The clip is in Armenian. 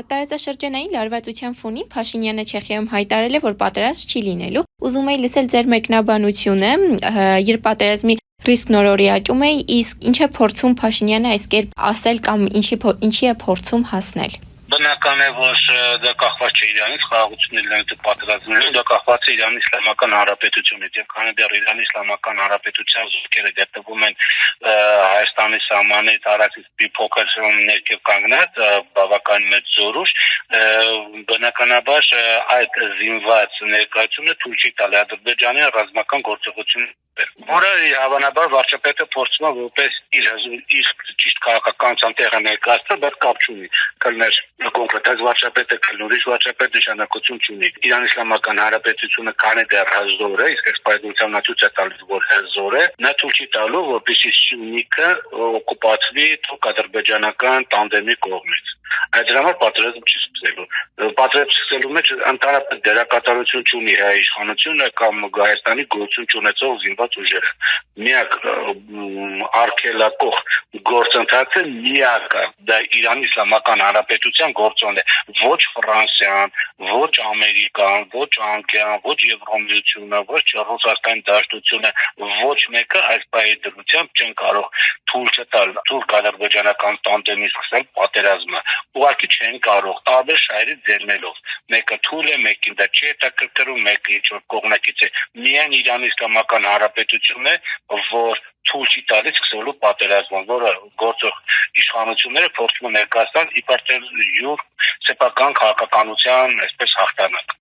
Տարածաշրջանային լարվածության ֆոնին Փաշինյանը Չեխիայում հայտարարել է, որ պատերազմ չի լինելու։ Ուզում էի լսել ձեր մեկնաբանությունը, երբ պատերազմի ռիսկն օրորի աճում է, իսկ ինչ է փորձում Փաշինյանը այս կերպ ասել կամ ինչի է փորձում հասնել։ Բնական է, որ դա կախված չէ Իրանից, խաղաղությունների լինելու պատերազմներում, դա կախված է Իրանի Իսլամական Հանրապետությունից, եւ քանի դեռ Իրանի Իսլամական Հանրապետության զորքերը գտնվում են Հայաստանի սահմանից հարավից մի փոքր ներքև կանգնած բավական մեծ զորուժ, բնականաբար այդ զինված ներկայությունը թույլ չի տալի Ադրբեջանի ռազմական գործողություն, որը հավանաբար վարչապետը փորձում է որպես իր ճիշտ քաղաքականության տեղը ներկայացնել, բայց կապ չունի, կլներ կոնկրետ այս վարչապետը, կլներ ուրիշ վարչապետ, նշանակություն չունի։ Իրան Իսլամական Հանրապետությունը քանի դեռ հզոր է, իսկ էքսպայդությամբ նա ցույց է տալիս, որ հզոր է, նա ցույց չի տալու, որպեսզի Սյունիքը օկուպացվի թուրք-ադրբեջանական տանդեմի կողմից։ Այդ համար պատերազմ չի սկսելու։ Պատերազմ սկսելու մեջ ընդհանրապես դերակատարություն չունի հայ իշխանությունը կամ Հայաստանի գոյություն չունեցող զինված ուժերը։ Միակ արգելակող գործընթացը միակը դա Իրանի Իսլամական Հանրապետության գործոնն է։ Ոչ Ֆրանսիան, ոչ Ամերիկան, ոչ Անգլիան, ոչ Եվրոմիությունը, ոչ Ռուսաստանի Դաշնությունը, ոչ մեկը այս պայմանությամբ չեն կարող թույլ չտալ թուրք-ադրբեջանական տանդեմի սկսել պատերազմը։ Ուղղակի չեն կարող տարբեր շահերից ձեռնելով։ Մեկը թույլ է, մեկին դա չի հետաքրքրում, մեկը ինչ-որ կողմնակից է։ Միայն Իրանի Իսլամական Հանրապետությունն է, որ թույլ չի տալիս սկսելու պատերազմը, որը գործող իշխանությունները փորձում են ներկայացնել իբր յուր սեփական քաղաքականության այսպես հաղթանակ։